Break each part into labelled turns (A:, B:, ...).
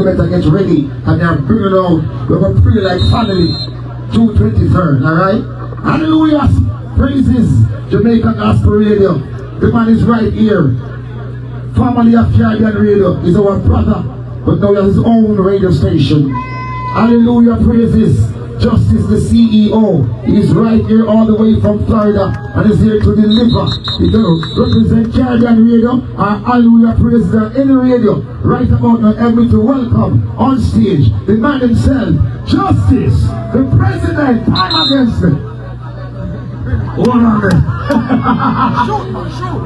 A: we better get ready and then bring it out. We're going to pray like family. June 23rd, alright? Hallelujah! Praises Jamaica Gospel Radio. The man is right here. Family of Caribbean Radio is our brother, but now he has his own radio station. Hallelujah! Praises Justice, the CEO. He is right here all the way from Florida and is here to deliver. He's going to represent Caribbean Radio and Hallelujah Praise the any radio. Right about now, help me to welcome on stage the man himself, Justice, the President. Time against me. Hold on there.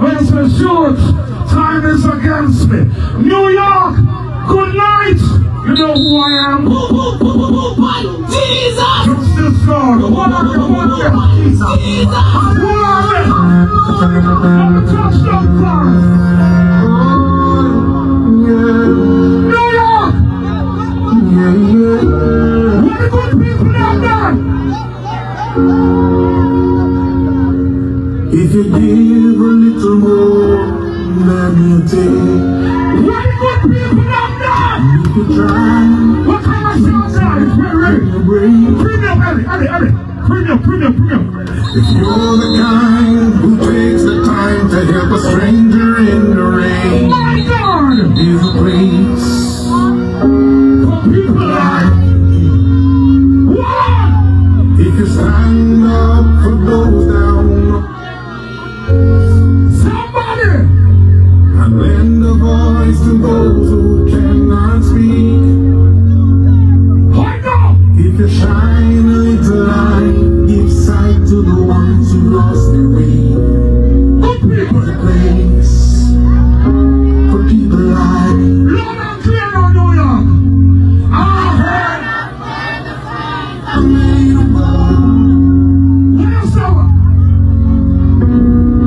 A: Mr. Shoot, time is against me. New York, good night. You know who I am? Jesus! Justice Lord. What are you doing? Jesus! Who are they? Let me touch them first. New York! What are good people down there?
B: If you give a little more than you take,
A: what are good people down there?
B: you try.
A: What kind of sounds are you? Premium, premium.
B: If you're the kind who takes the time to help a stranger in the rain,
A: My God!
B: there's a place
A: For people like what?
B: if you stand up for those down
A: Somebody!
B: and lend a voice to those who cannot speak. If you shine a little light, give sight to the ones who lost their way.
A: Good people!
B: There's a place for people like
A: Lord, I'm clear on New York. I heard.
B: I made a ball.
A: What else, sir?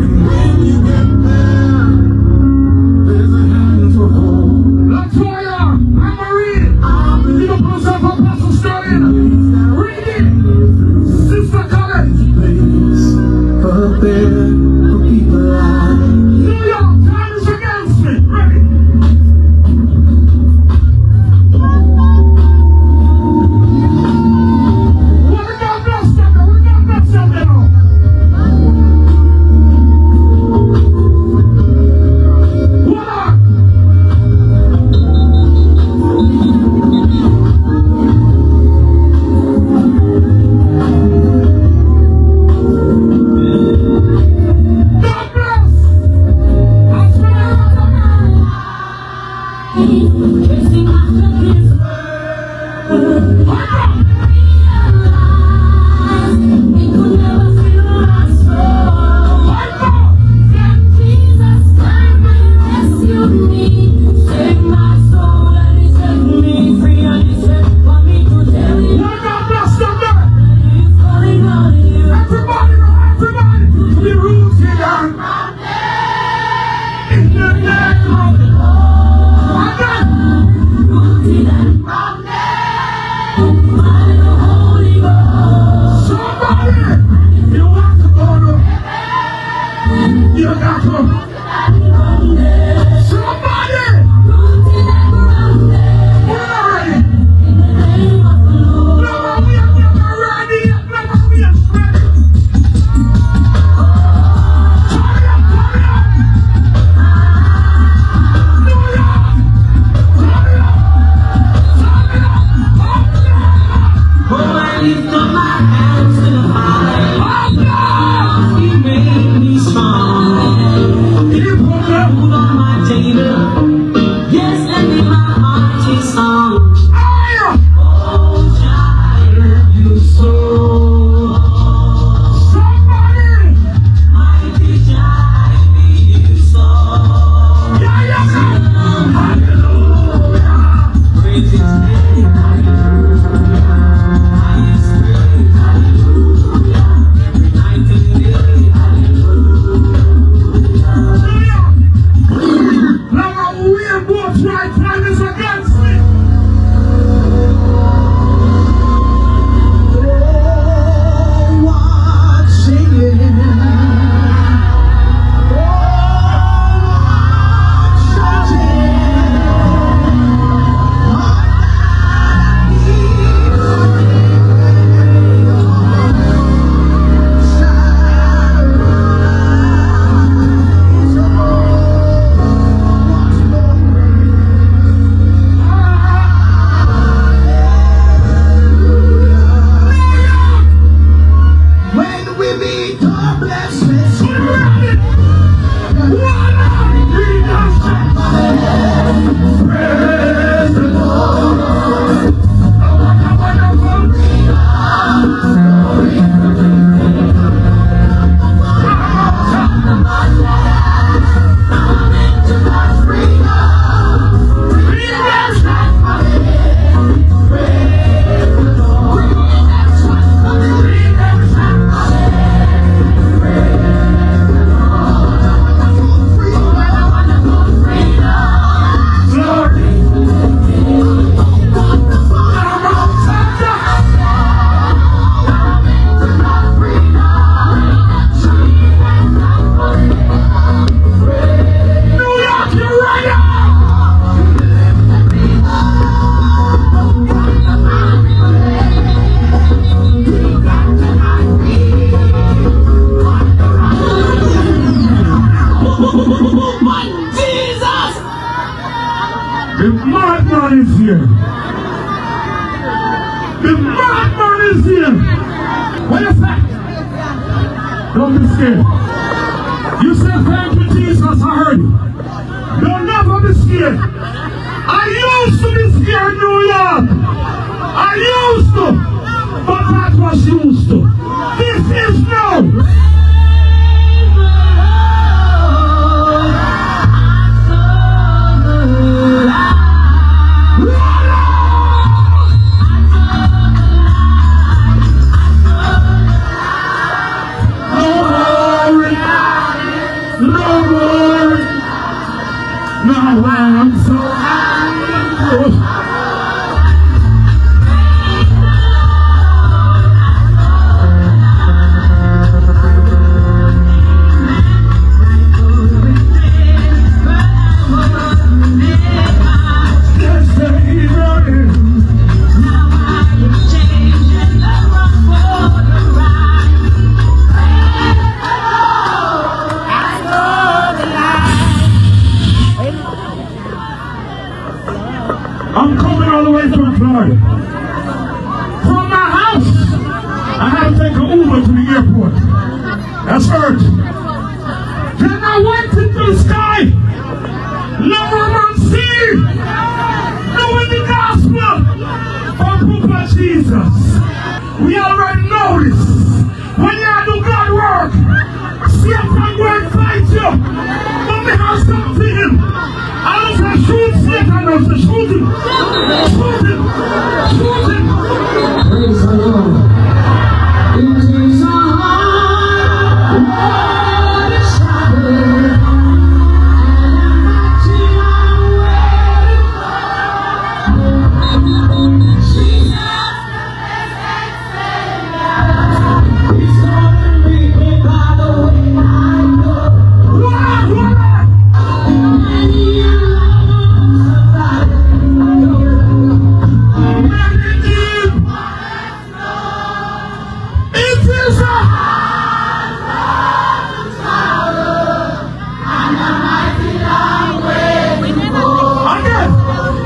B: And when you get there, there's a hand to hold.
A: Latoya, Anne-Marie, you don't put yourself up, Pastor Sterling. Read it. Sister Collins.
B: Place up there for people like
A: New York, time is against me. Ready? What we got next time? What we got next time now? What up? God bless. I'll spend
C: Chasing after his word, it could never fill my soul. Then Jesus came and rescued me, saved my soul and he set me free. And he said for me to tell you
A: What God bless them there?
C: that he's calling on you.
A: Everybody, to be rooted and in the name of the Lord.
C: Rooted and grounded by the Holy Ghost.
A: Somebody, you want to go to heaven, you got to. Somebody,
C: Rooted and grounded
A: we're not ready.
C: in the name of the Lord.
A: No, we are not ready yet. No, we are ready. Turn it up. New York, turn it up.
C: Oh, I lift up my hands to the fire. He made me strong. He put food on my table. Yes, and in my heart is song. Oh, child, you so.
A: Somebody,
C: Mighty child, you so.
A: hallelujah.
C: Praise his name, hallelujah. Highest praise, hallelujah. Every night and day, hallelujah.
A: Now we are both right, time is against me. is here. The madman is here. What you say? Don't be scared. You said thank you, Jesus. I heard you. Don't never be scared. I used to be scared in New York. I used to. But that was used to. This is now. I'm so high. I'm coming all the way from Florida. From my house, I had to take an Uber to the airport. That's urgent. Then I went into the sky. Lower on sea. Knowing the gospel of Papa Jesus. We already know this. When you do God work, Satan will fight you. But we have something to him. I don't say shoot Satan, I don't say shoot him. Shoot him. Shoot him. Praise the Lord. It is a hard road to travel, and I'm matching my way. Jesus, He's gonna make me by the way I go.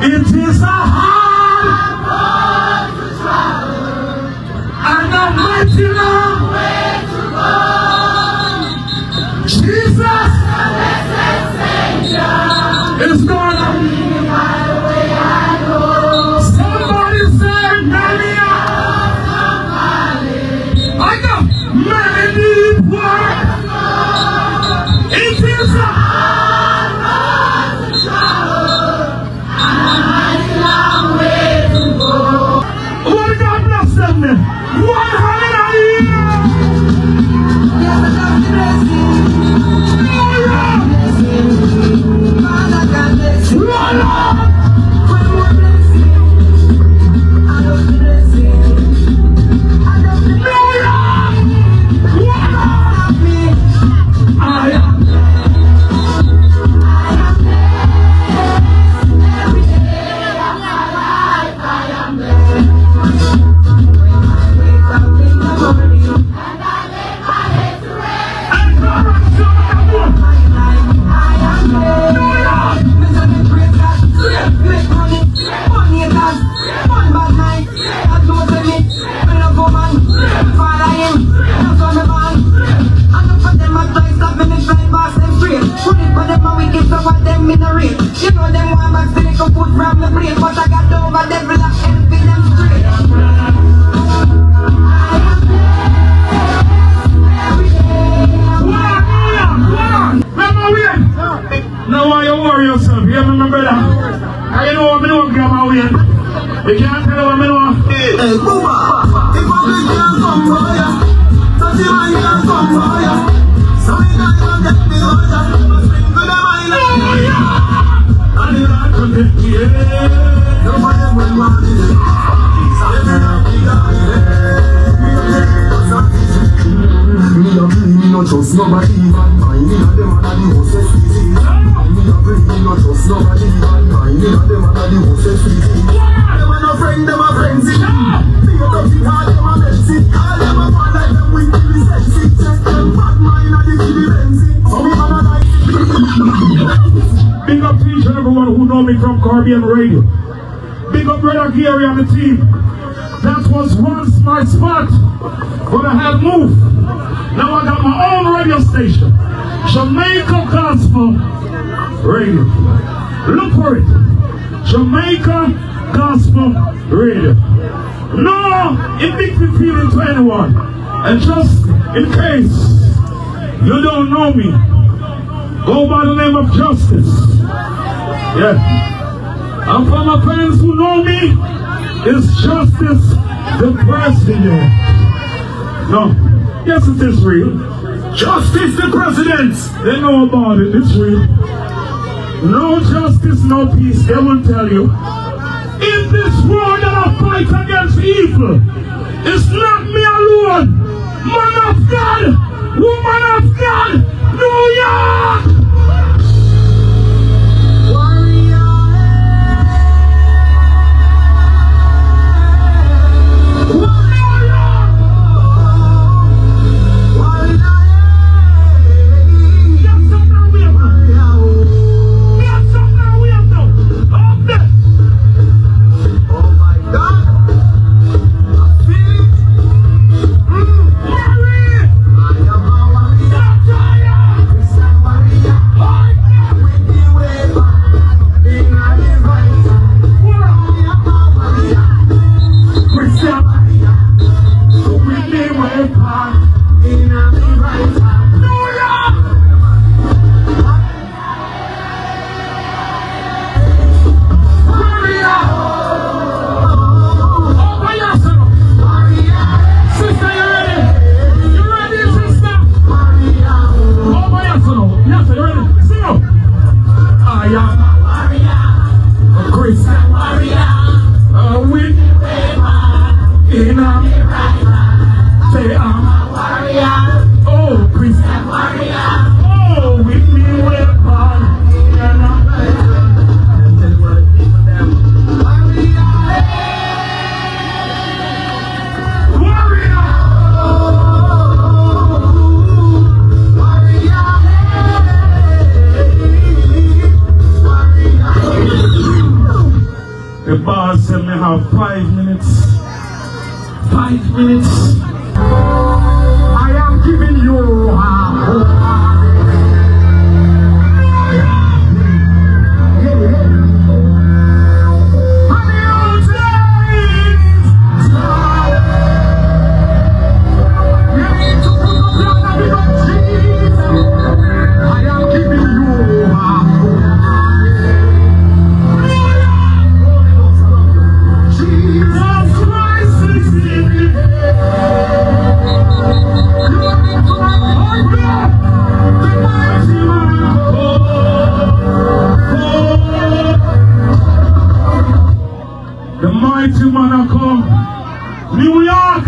A: It is a hard road to travel, and a mighty long way to go. Jesus, the blessed Savior, is gonna be my way I go. Somebody say, Maria, I know many need work. It is a hard road to travel. What God bless them then? One hallelujah! You know them one back so they can put from the brain, but I got over devil and help them straight. Now why you worry yourself? You remember that? I know what I know Glamour win. You can't tell what I know. Hey, Booba, if I can't come for ya, don't you mind can't come for ya. So you can't get me on ya. Good am I like? And you like to get me, nobody will want it. Me no trust nobody, even mine. Me and them are the hostess disease. Me no trust nobody, even mine. Me and them are the hostess disease. Them are no friend, them are friends. Me a touch it hard, them a mess it. All them a fall like them with the sense. Check them bad mind and the benzine. So me man a like. Big up to each and everyone who know me from Caribbean Radio. Big up brother Gary on the team. That was once my spot, but I had moved. Now I got my own radio station, Jamaica Gospel Radio. Look for it, Jamaica Gospel Radio. No, it makes me feel into anyone. And just in case you don't know me, go by the name of Justice. Yeah. And for my friends who know me, it's Justice the President. No. Yes, it is real. Justice the President. They know about it. It's real. No justice, no peace. They will tell you. In this war that I fight against evil, it's not me alone. Man of God, woman of God, New York. The boss said me have 5 minutes. 5 minutes. I am giving you New York,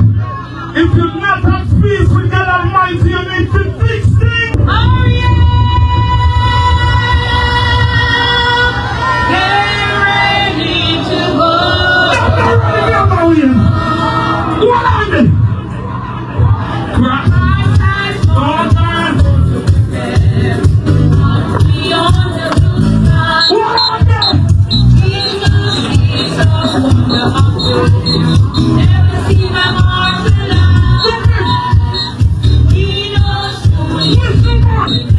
A: if you're not at peace with God Almighty, you need to fix things.
C: Oh yeah! Get ready to go.
A: Not ready, I'm not in. What are they? Crash. All time. What are they?
C: Never see my heart tonight. He knows who he is.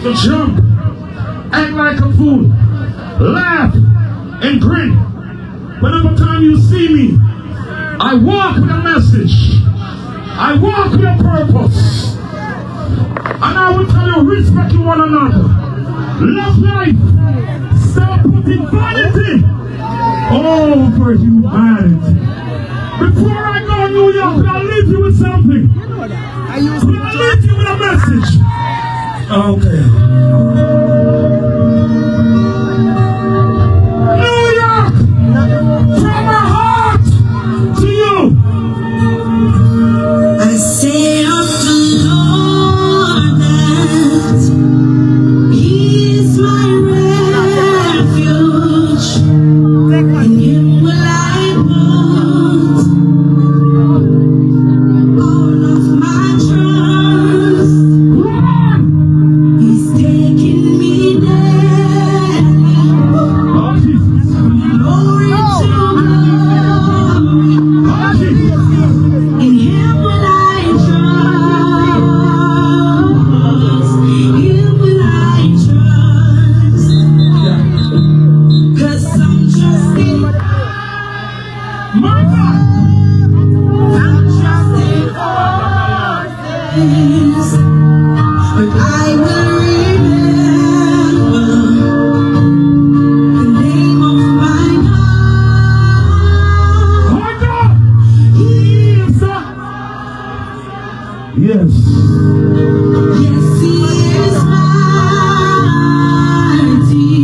A: to jump, act like a fool, laugh, and grin. Whenever time you see me, I walk with a message. I walk with a purpose. And I will tell you, respect one another. Love life. Stop putting vanity over humanity. Before I go to New York, I'll leave you with something. I'll leave you with a message. Okay. New York, from my heart to you.
C: I say of the Lord that He is my refuge. In Him will I put all of my trust. He's taking me there.
A: Oh, Jesus.
C: Glory to glory.
A: Oh, Jesus.
C: In Him will I trust. Him will I trust. 'Cause I'm trusting.
A: My God.
C: I'm trusting all things. But I will remember the name of my God.
A: My God.
C: He is
A: Yes.
C: Yes, He is mighty.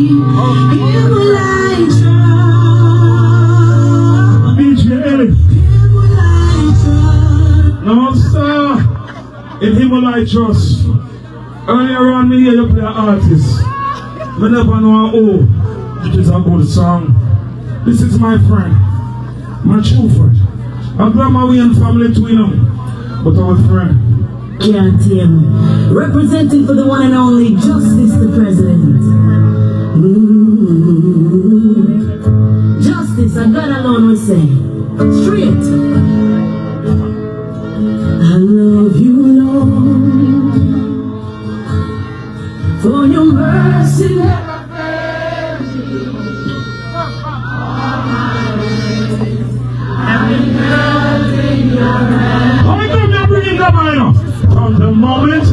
C: Him will I trust.
A: DJ Ellie.
C: Him will I trust.
A: No, sir. In Him will I trust. Earlier on, me hear you play an artist. I never know who. It is a good song. This is my friend. My true friend. I'm Glamour we and family to him. But our friend.
C: Can't him. Representing for the one and only Justice the President. Justice, and God alone will say. Straight. I love you, Lord, for your mercy never fails me. Every nerve in your hand.
A: How we come here bringing the minor? From the moment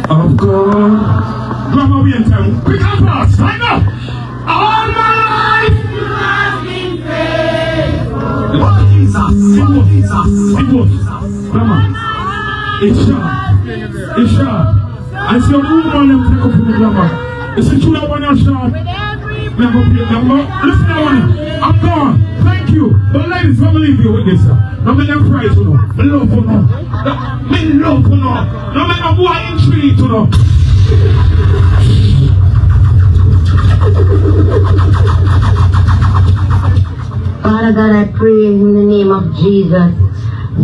A: of God. Glamour we and time. Quick and fast. Right now. All my life you have been faithful. Oh, Jesus. It was. Glamour. It's sharp. It's sharp. I see all the woman them take up in the Glamour. You see through that one you're sharp. Never play number. Listen to one. I'm gone. Thank you. But ladies, let me leave you with this. Now make them cry to know. Me love you know. Me love you know. Now make them boy intrigue to know.
D: Father God, I pray in the name of Jesus.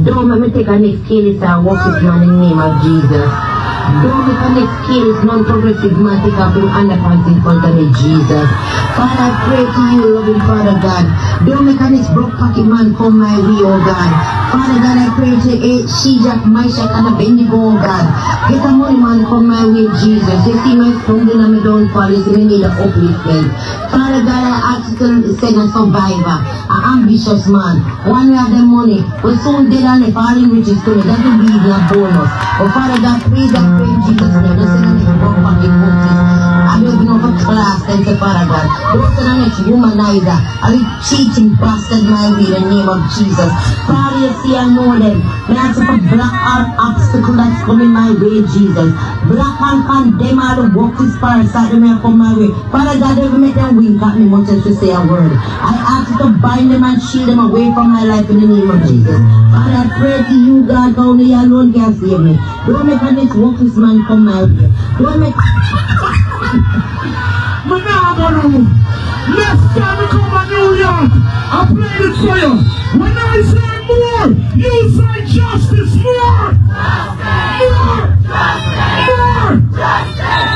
D: Don't let me take a next kill and walk with you in the name of Jesus. Don't make a next kill non-progressive man take up your underpants in front of me, Jesus. Father, I pray to you, loving Father God. Don't make a next broke pocket man come my way, oh God. Father God, I pray to Shijak, Meshach, and Abednego, oh God. Get a money man come my way, Jesus. You see my stumbling and my downfall, you see me need an upliftment. Father God, I ask you to send a survivor, an ambitious man. One we have the money, we soon dead and if all in riches to me, that will be a bonus. But Father God, praise and pray in Jesus' name. Don't send a next broke pocket boxes. I don't even know for class, thank you, Father God. Don't send a next womanizer, a cheating bastard my way in the name of Jesus. Father, you see I know them. May I see for black art obstacle that's coming my way, Jesus. Black man condemn all the workers parasite that may come my way. Father God, never make them wink at me much as to say a word. I ask you to bind them and shield them away from my life in the name of Jesus. Father, I pray to you, God, only you alone can save me. Don't make a next workers man come my way. Don't make...
A: Next time we come to New York, I play this for you. When I say more, you say justice more. More. More.